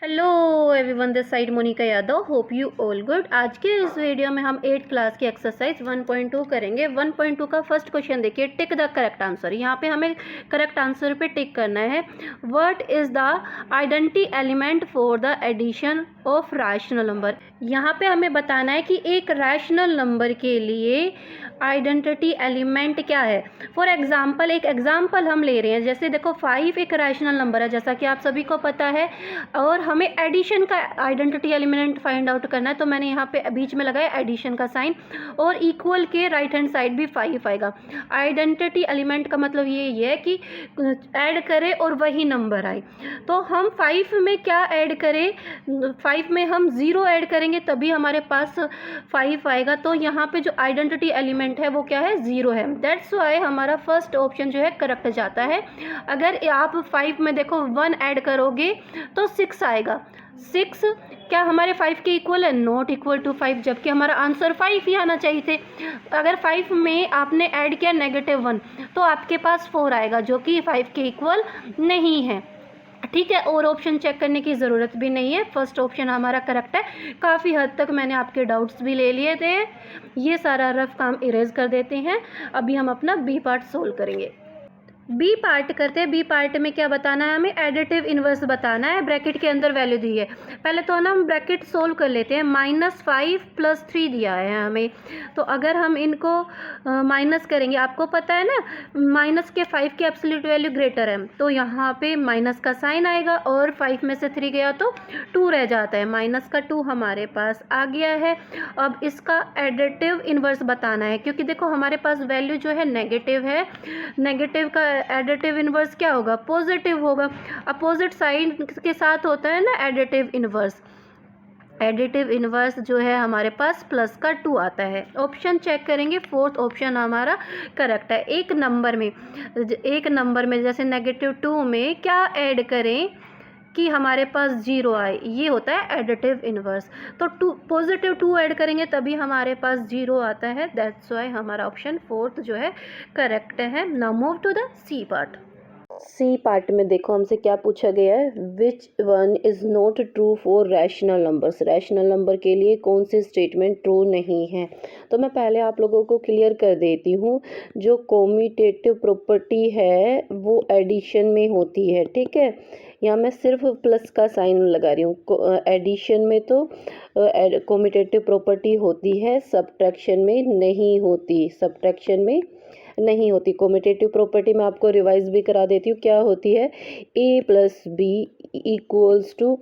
Hello everyone, this side Monika Yadav. Hope you all good. आज के इस वीडियो में हम 8th क्लास की एक्सरसाइज 1.2 करेंगे। 1.2 का फर्स्ट क्वेश्चन देखिए, टिक द करेक्ट आंसर। यहाँ पे हमें करेक्ट आंसर पे टिक करना है। What is the identity element for the addition of rational number. यहाँ पे हमें बताना है कि एक रैशनल नंबर के लिए आइडेंटिटी एलिमेंट क्या है। फॉर एग्जाम्पल, एक एग्जाम्पल हम ले रहे हैं, जैसे देखो 5 एक रैशनल नंबर है जैसा कि आप सभी को पता है, और हमें एडिशन का आइडेंटिटी एलिमेंट फाइंड आउट करना है। तो मैंने यहाँ पे बीच में लगाया एडिशन का साइन, और इक्वल के राइट हैंड साइड भी 5 आएगा। आइडेंटिटी एलिमेंट का मतलब ये है कि ऐड करें और वही नंबर आए। तो हम 5 में क्या ऐड करें, 5 में हम 0 ऐड करेंगे तभी हमारे पास 5 आएगा। तो यहाँ पे जो आइडेंटिटी एलिमेंट है वो क्या है, 0 है। दैट्स वाई हमारा फर्स्ट ऑप्शन जो है करेक्ट जाता है। अगर आप 5 में देखो 1 ऐड करोगे तो 6 आएगा। 6 क्या हमारे 5 के इक्वल है? नॉट इक्वल टू 5, जबकि हमारा आंसर 5 ही आना चाहिए थे। अगर 5 में आपने ऐड किया -1 तो आपके पास 4 आएगा, जो कि 5 के इक्वल नहीं है। ठीक है, और ऑप्शन चेक करने की ज़रूरत भी नहीं है, फर्स्ट ऑप्शन हमारा करेक्ट है। काफ़ी हद तक मैंने आपके डाउट्स भी ले लिए थे। ये सारा रफ काम इरेज कर देते हैं। अभी हम अपना बी पार्ट सोल्व करेंगे। बी पार्ट करते हैं। बी पार्ट में क्या बताना है हमें, एडिटिव इन्वर्स बताना है। ब्रैकेट के अंदर वैल्यू दी है। पहले तो ना हम ब्रैकेट सोल्व कर लेते हैं। -5 + 3 दिया है हमें, तो अगर हम इनको माइनस करेंगे, आपको पता है ना माइनस के 5 की एब्सोल्यूट वैल्यू ग्रेटर है, तो यहाँ पे माइनस का साइन आएगा और 5 में से 3 गया तो 2 रह जाता है। माइनस का 2 हमारे पास आ गया है। अब इसका एडिटिव इन्वर्स बताना है, क्योंकि देखो हमारे पास वैल्यू जो है नेगेटिव है। नेगेटिव का एडिटिव इन्वर्स क्या होगा, पॉजिटिव होगा। अपोजिट साइड के साथ होता है ना एडिटिव इन्वर्स। एडिटिव इन्वर्स जो है हमारे पास +2 आता है। ऑप्शन चेक करेंगे, फोर्थ ऑप्शन हमारा करेक्ट है। एक नंबर में जैसे -2 में क्या ऐड करें कि हमारे पास 0 आए, ये होता है एडिटिव इन्वर्स। तो +2 ऐड करेंगे तभी हमारे पास 0 आता है। दैट्स वाई हमारा ऑप्शन फोर्थ जो है करेक्ट है। Now move to the C part. C part में देखो हमसे क्या पूछा गया है, which one is not true for rational numbers. Rational number के लिए कौन सी स्टेटमेंट ट्रू नहीं है। तो मैं पहले आप लोगों को क्लियर कर देती हूँ, जो कॉम्यूटेटिव प्रॉपर्टी है वो एडिशन में होती है। ठीक है, यहाँ मैं सिर्फ प्लस का साइन लगा रही हूँ। एडिशन में तो कॉम्यूटेटिव प्रॉपर्टी होती है, सब्ट्रैक्शन में नहीं होती। कॉम्यूटेटिव प्रॉपर्टी मैं आपको रिवाइज भी करा देती हूँ। क्या होती है, a + b =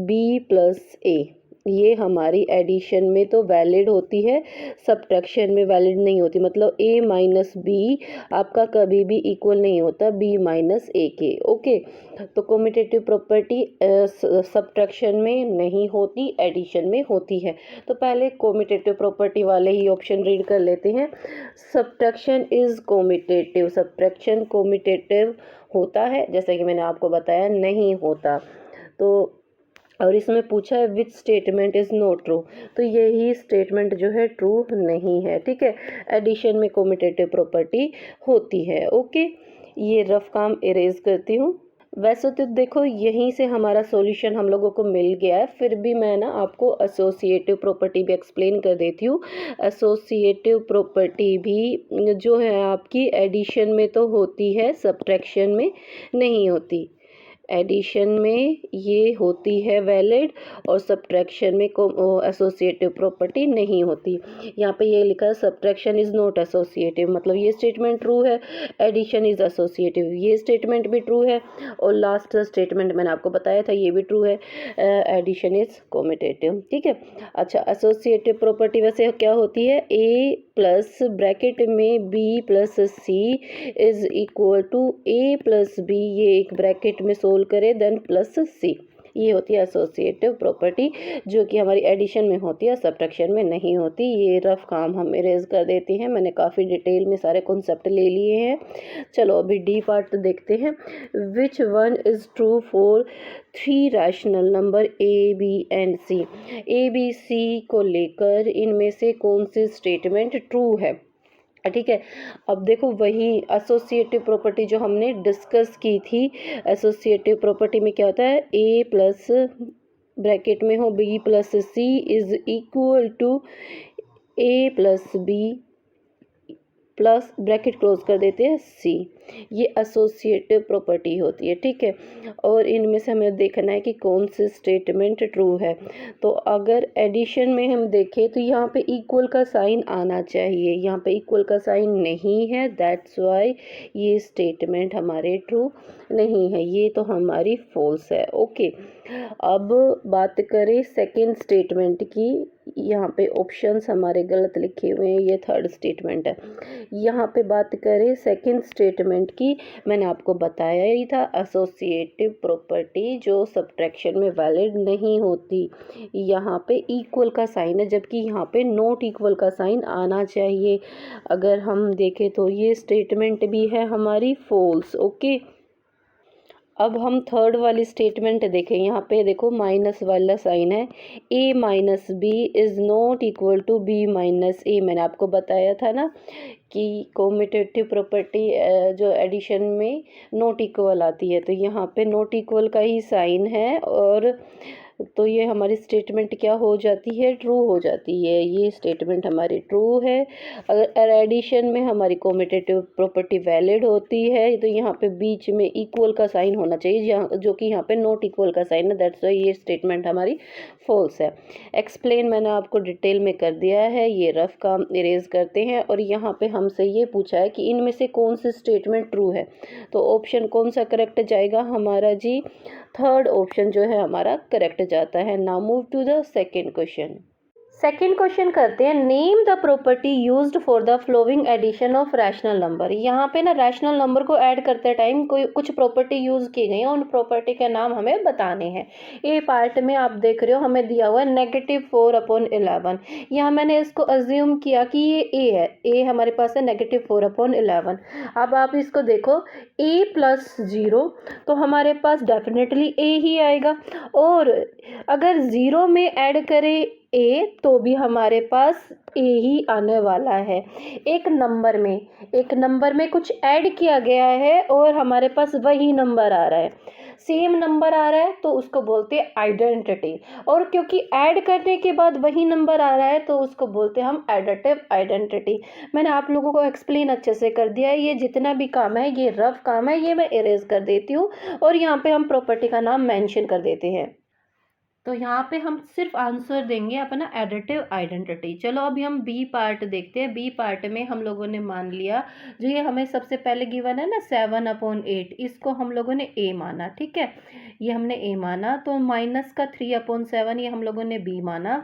b + a। ये हमारी एडिशन में तो वैलिड होती है, सब्ट्रैक्शन में वैलिड नहीं होती। मतलब a - b आपका कभी भी इक्वल नहीं होता b - a के। ओके, तो कॉम्यूटेटिव प्रॉपर्टी सब्ट्रैक्शन में नहीं होती, एडिशन में होती है। तो पहले कॉम्यूटेटिव प्रॉपर्टी वाले ही ऑप्शन रीड कर लेते हैं। Subtraction is commutative. Subtraction commutative होता है, जैसा कि मैंने आपको बताया नहीं होता। तो और इसमें पूछा है which statement is not true, तो यही स्टेटमेंट जो है ट्रू नहीं है। ठीक है, एडिशन में कॉम्यूटेटिव प्रॉपर्टी होती है। ओके, ये रफ काम इरेज करती हूँ। वैसे तो देखो यहीं से हमारा सॉल्यूशन हम लोगों को मिल गया है, फिर भी मैं ना आपको एसोसिएटिव प्रॉपर्टी भी एक्सप्लेन कर देती हूँ। एसोसिएटिव प्रॉपर्टी भी जो है आपकी एडिशन में तो होती है, सब्ट्रैक्शन में नहीं होती। एडिशन में ये होती है वैलिड, और सब्ट्रैक्शन में एसोसिएटिव प्रॉपर्टी नहीं होती। यहाँ पे ये लिखा है सब्ट्रैक्शन इज़ नॉट एसोसिएटिव, मतलब ये स्टेटमेंट ट्रू है। एडिशन इज़ एसोसिएटिव, ये स्टेटमेंट भी ट्रू है। और लास्ट स्टेटमेंट मैंने आपको बताया था ये भी ट्रू है, एडिशन इज़ कॉम्यूटेटिव। ठीक है, अच्छा, एसोसिएटिव प्रॉपर्टी वैसे क्या होती है, a प्लस ब्रैकेट में b + c is equal to a + b, ये एक ब्रैकेट में सोल्व करें देन +c। ये होती है एसोसिएटिव प्रॉपर्टी, जो कि हमारी एडिशन में होती है, सब्ट्रैक्शन में नहीं होती। ये रफ काम हम इरेज कर देते हैं, मैंने काफ़ी डिटेल में सारे कॉन्सेप्ट ले लिए हैं। चलो अभी डी पार्ट देखते हैं। विच one is true for 3 rational number a, b and c। a, b, c को लेकर इनमें से कौन सी स्टेटमेंट ट्रू है। ठीक है। अब देखो वही एसोसिएटिव प्रॉपर्टी जो हमने डिस्कस की थी, एसोसिएटिव प्रॉपर्टी में क्या होता है, ए प्लस ब्रैकेट में हो B plus C is equal to A plus B plus bracket close कर देते हैं सी। ये एसोसिएटिव प्रॉपर्टी होती है, ठीक है। और इनमें से हमें देखना है कि कौन सी स्टेटमेंट ट्रू है। तो अगर एडिशन में हम देखें तो यहाँ पे इक्वल का साइन आना चाहिए, यहाँ पे इक्वल का साइन नहीं है, दैट्स वाई ये स्टेटमेंट हमारे ट्रू नहीं है, ये तो हमारी फॉल्स है। ओके, अब बात करें सेकेंड स्टेटमेंट की। यहाँ पे ऑप्शंस हमारे गलत लिखे हुए हैं, ये थर्ड स्टेटमेंट है। यहाँ पे बात करें सेकंड स्टेटमेंट की, मैंने आपको बताया ही था एसोसिएटिव प्रॉपर्टी जो सब्ट्रैक्शन में वैलिड नहीं होती। यहाँ पे इक्वल का साइन है, जबकि यहाँ पे नॉट इक्वल का साइन आना चाहिए। अगर हम देखें तो ये स्टेटमेंट भी है हमारी फॉल्स। ओके, अब हम थर्ड वाली स्टेटमेंट देखें। यहाँ पे देखो माइनस वाला साइन है, a minus B is not equal to b minus A. मैंने आपको बताया था ना कि कोमिटेटिव प्रॉपर्टी जो एडिशन में नॉट इक्वल आती है, तो यहाँ पे नॉट इक्वल का ही साइन है, और तो ये हमारी स्टेटमेंट क्या हो जाती है, ट्रू हो जाती है। ये स्टेटमेंट हमारी ट्रू है। अगर एडिशन में हमारी कोमिटेटिव प्रॉपर्टी वैलिड होती है तो यहाँ पे बीच में इक्वल का साइन होना चाहिए, जो कि यहाँ पे नॉट इक्वल का साइन है, दैट्स वाई ये स्टेटमेंट हमारी फॉल्स है। एक्सप्लेन मैंने आपको डिटेल में कर दिया है, ये रफ काम इरेज करते हैं। और यहाँ पे हमसे ये पूछा है कि इनमें से कौन सी स्टेटमेंट ट्रू है, तो ऑप्शन कौन सा करेक्ट जाएगा हमारा जी, थर्ड ऑप्शन जो है हमारा करेक्ट जाता है। Now move to the second question. Second question करते हैं, name the property used for the following addition of rational number. यहाँ पे ना रैशनल नंबर को ऐड करते टाइम कोई कुछ प्रॉपर्टी यूज़ की गई है, उन प्रॉपर्टी के नाम हमें बताने हैं। ए पार्ट में आप देख रहे हो हमें दिया हुआ है -4/11। यहाँ मैंने इसको अज्यूम किया कि ये ए है, ए हमारे पास है -4/11। अब आप इसको देखो, ए प्लस 0 तो हमारे पास डेफिनेटली ए ही आएगा, और अगर 0 में ऐड करें ए तो भी हमारे पास ए ही आने वाला है। एक नंबर में कुछ ऐड किया गया है और हमारे पास वही नंबर आ रहा है, सेम नंबर आ रहा है, तो उसको बोलते हैं आइडेंटिटी। और क्योंकि ऐड करने के बाद वही नंबर आ रहा है तो उसको बोलते हैं हम एडिटिव आइडेंटिटी। मैंने आप लोगों को एक्सप्लेन अच्छे से कर दिया है। ये जितना भी काम है ये रफ काम है, ये मैं इरेज कर देती हूँ और यहाँ पे हम प्रॉपर्टी का नाम मेंशन कर देते हैं। तो यहाँ पे हम सिर्फ आंसर देंगे अपना एडिटिव आइडेंटिटी। चलो अभी हम बी पार्ट देखते हैं। बी पार्ट में हम लोगों ने मान लिया, जो ये हमें सबसे पहले गिवन है ना 7/8, इसको हम लोगों ने ए माना, ठीक है, ये हमने ए माना। तो माइनस का 3/7 ये हम लोगों ने बी माना,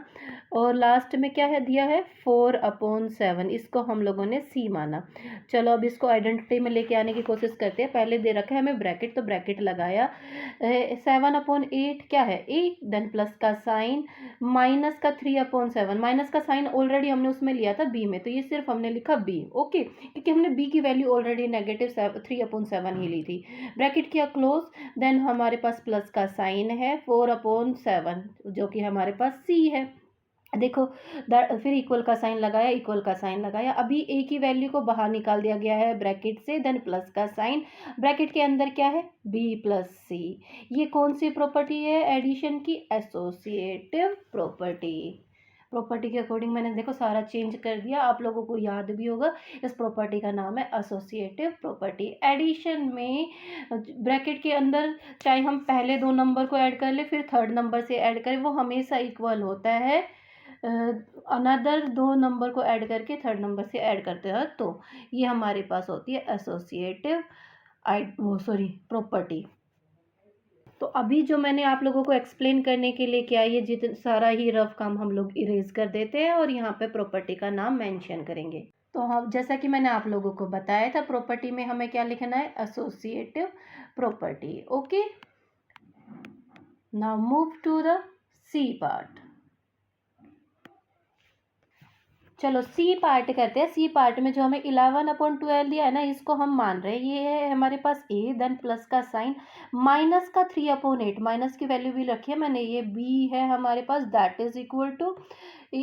और लास्ट में क्या है दिया है 4/7, इसको हम लोगों ने सी माना। चलो अब इसको आइडेंटिटी में लेके आने की कोशिश करते हैं। पहले दे रखा है हमें ब्रैकेट, तो ब्रैकेट लगाया, 7/8 क्या है ए, देन प्लस का साइन, माइनस का 3/7, माइनस का साइन ऑलरेडी हमने उसमें लिया था बी में, तो ये सिर्फ हमने लिखा बी। ओके, क्योंकि हमने बी की वैल्यू ऑलरेडी -3/7 ही ली थी। ब्रैकेट किया क्लोज, देन हमारे पास प्लस का साइन है 4/7 जो कि हमारे पास सी है। देखो फिर इक्वल का साइन लगाया, अभी ए की वैल्यू को बाहर निकाल दिया गया है ब्रैकेट से, देन प्लस का साइन, ब्रैकेट के अंदर क्या है बी प्लस सी। ये कौन सी प्रॉपर्टी है एडिशन की, एसोसिएटिव प्रॉपर्टी के अकॉर्डिंग मैंने देखो सारा चेंज कर दिया, आप लोगों को याद भी होगा इस प्रॉपर्टी का नाम है एसोसिएटिव प्रॉपर्टी। एडिशन में ब्रैकेट के अंदर चाहे हम पहले 2 नंबर को ऐड कर ले फिर थर्ड नंबर से ऐड करें, वो हमेशा इक्वल होता है अनदर 2 नंबर को ऐड करके थर्ड नंबर से ऐड करते हैं, तो ये हमारे पास होती है एसोसिएटिव प्रॉपर्टी। तो अभी जो मैंने आप लोगों को एक्सप्लेन करने के लिए किया, ये जितना सारा ही रफ काम हम लोग इरेज कर देते हैं और यहाँ पे प्रॉपर्टी का नाम मेंशन करेंगे। तो हम जैसा कि मैंने आप लोगों को बताया था, प्रॉपर्टी में हमें क्या लिखना है, associative property. Okay, now move to the C part. चलो सी पार्ट करते हैं। सी पार्ट में जो हमें 11/12 दिया है ना, इसको हम मान रहे हैं ये है हमारे पास ए, देन प्लस का साइन, माइनस का 3/8, माइनस की वैल्यू भी रखी है मैंने, ये बी है हमारे पास, that is equal to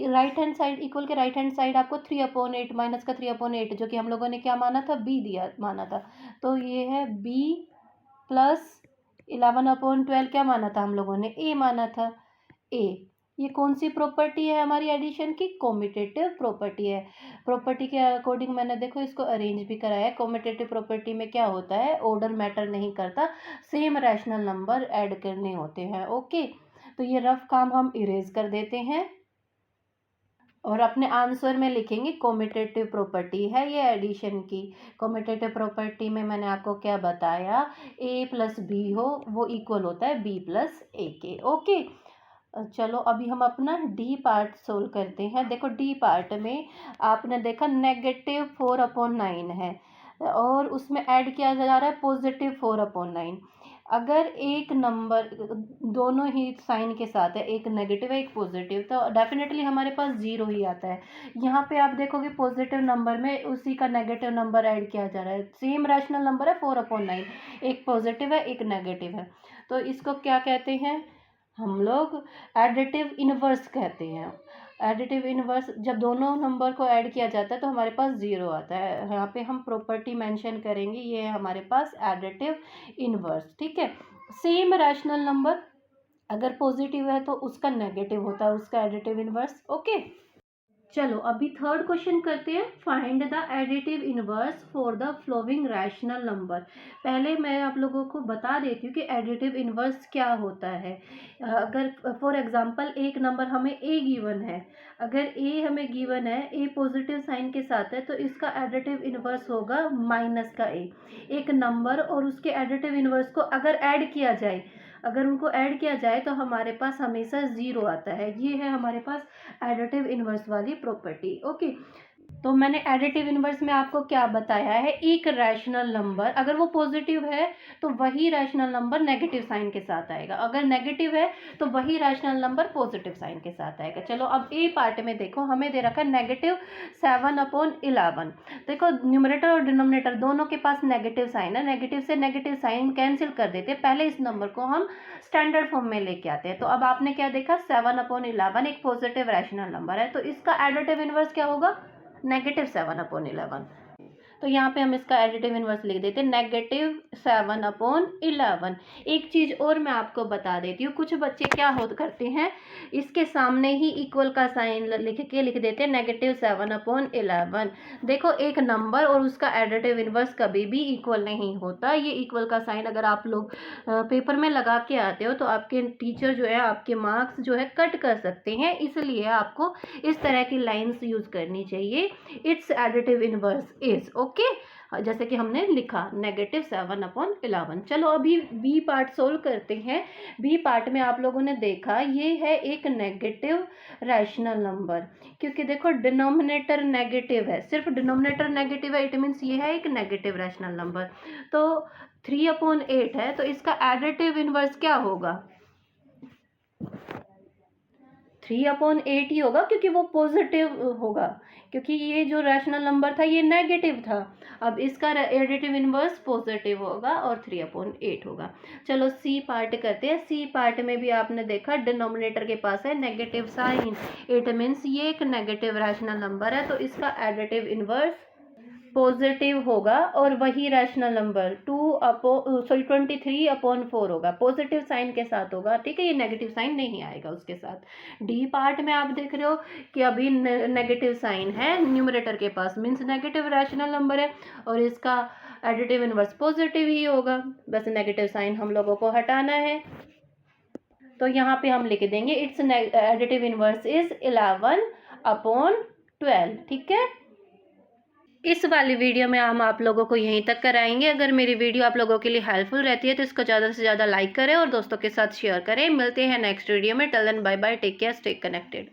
right hand side, equal के राइट हैंड साइड आपको 3/8 माइनस का 3/8 जो कि हम लोगों ने क्या माना था, बी दिया माना था, तो ये है बी प्लस 11/12 क्या माना था हम लोगों ने, ए माना था, ए। ये कौन सी प्रॉपर्टी है हमारी एडिशन की, कॉम्यूटेटिव प्रॉपर्टी है। प्रॉपर्टी के अकॉर्डिंग मैंने देखो इसको अरेंज भी कराया है। कॉम्यूटेटिव प्रॉपर्टी में क्या होता है, ऑर्डर मैटर नहीं करता, सेम रैशनल नंबर ऐड करने होते हैं। ओके, तो ये रफ काम हम इरेज कर देते हैं और अपने आंसर में लिखेंगे कॉम्यूटेटिव प्रॉपर्टी है ये एडिशन की। कॉम्यूटेटिव प्रॉपर्टी में मैंने आपको क्या बताया, ए प्लस बी हो वो इक्वल होता है बी प्लस ए के। ओके, चलो अभी हम अपना डी पार्ट सोल्व करते हैं। देखो डी पार्ट में आपने देखा -4/9 है और उसमें ऐड किया जा रहा है +4/9। अगर एक नंबर दोनों ही साइन के साथ है, एक नेगेटिव है एक पॉजिटिव, तो डेफिनेटली हमारे पास 0 ही आता है। यहाँ पे आप देखोगे पॉजिटिव नंबर में उसी का नेगेटिव नंबर ऐड किया जा रहा है, सेम रैशनल नंबर है 4/9, एक पॉजिटिव है एक नेगेटिव है, तो इसको क्या कहते हैं हम लोग, एडिटिव इनवर्स कहते हैं। एडिटिव इनवर्स जब दोनों नंबर को ऐड किया जाता है तो हमारे पास 0 आता है। यहाँ पे हम प्रॉपर्टी मेंशन करेंगे, ये है हमारे पास एडिटिव इनवर्स। ठीक है, सेम रैशनल नंबर अगर पॉजिटिव है तो उसका नेगेटिव होता है उसका एडिटिव इनवर्स। ओके, चलो अभी थर्ड क्वेश्चन करते हैं, find the additive inverse for the flowing rational number. पहले मैं आप लोगों को बता देती हूँ कि एडिटिव इनवर्स क्या होता है। अगर फॉर एग्जांपल एक नंबर हमें ए गिवन है, अगर ए हमें गिवन है, ए पॉजिटिव साइन के साथ है, तो इसका एडिटिव इनवर्स होगा माइनस का ए। एक नंबर और उसके एडिटिव इनवर्स को अगर ऐड किया जाए, अगर उनको ऐड किया जाए तो हमारे पास हमेशा 0 आता है। ये है हमारे पास एडिटिव इनवर्स वाली प्रॉपर्टी। ओके, तो मैंने एडिटिव इनवर्स में आपको क्या बताया है, एक रैशनल नंबर अगर वो पॉजिटिव है तो वही रैशनल नंबर नेगेटिव साइन के साथ आएगा, अगर नेगेटिव है तो वही रैशनल नंबर पॉजिटिव साइन के साथ आएगा। चलो अब ए पार्ट में देखो, हमें दे रखा है -7/11। देखो न्यूमरेटर और डिनोमिनेटर दोनों के पास नेगेटिव साइन है, नेगेटिव से नेगेटिव साइन कैंसिल कर देते, पहले इस नंबर को हम स्टैंडर्ड फॉर्म में लेके आते हैं। तो अब आपने क्या देखा, 7/11 एक पॉजिटिव रैशनल नंबर है, तो इसका एडिटिव इनवर्स क्या होगा, -7/11। तो यहाँ पे हम इसका एडिटिव इनवर्स लिख देते हैं -7/11। एक चीज़ और मैं आपको बता देती हूँ, कुछ बच्चे क्या करते हैं, इसके सामने ही इक्वल का साइन लिख देते हैं -7/11। देखो एक नंबर और उसका एडिटिव इनवर्स कभी भी इक्वल नहीं होता। ये इक्वल का साइन अगर आप लोग पेपर में लगा के आते हो तो आपके टीचर जो है आपके मार्क्स जो है कट कर सकते हैं, इसलिए आपको इस तरह की लाइन्स यूज़ करनी चाहिए। It's additive inverse is okay, जैसे कि हमने लिखा -7/11। चलो अभी बी पार्ट सोल्व करते हैं। बी पार्ट में आप लोगों ने देखा ये है एक नेगेटिव रैशनल नंबर, क्योंकि देखो डिनोमिनेटर नेगेटिव है, सिर्फ डिनोमिनेटर नेगेटिव है, इट मीन्स ये है एक नेगेटिव रैशनल नंबर। तो 3/8 है, तो इसका एडिटिव इनवर्स क्या होगा, 3/8 ही होगा, क्योंकि वो पॉजिटिव होगा, क्योंकि ये जो रैशनल नंबर था ये नेगेटिव था। अब इसका एडिटिव इनवर्स पॉजिटिव होगा और 3/8 होगा। चलो सी पार्ट करते हैं। सी पार्ट में भी आपने देखा डिनोमिनेटर के पास है नेगेटिव साइन, इट मीन्स ये एक नेगेटिव रैशनल नंबर है, तो इसका एडिटिव इनवर्स पॉजिटिव होगा और वही रैशनल नंबर 23/4 होगा, पॉजिटिव साइन के साथ होगा। ठीक है, ये नेगेटिव साइन नहीं आएगा उसके साथ। डी पार्ट में आप देख रहे हो कि अभी नेगेटिव साइन है न्यूमरेटर के पास, मीन्स नेगेटिव रैशनल नंबर है और इसका एडिटिव इनवर्स पॉजिटिव ही होगा, बस नेगेटिव साइन हम लोगों को हटाना है। तो यहाँ पे हम लिख देंगे इट्स एडिटिव इनवर्स इज 11/12। ठीक है, इस वाली वीडियो में हम आप लोगों को यहीं तक कराएंगे। अगर मेरी वीडियो आप लोगों के लिए हेल्पफुल रहती है तो इसको ज़्यादा से ज़्यादा लाइक करें और दोस्तों के साथ शेयर करें। मिलते हैं नेक्स्ट वीडियो में। Till then bye bye, take care, stay connected.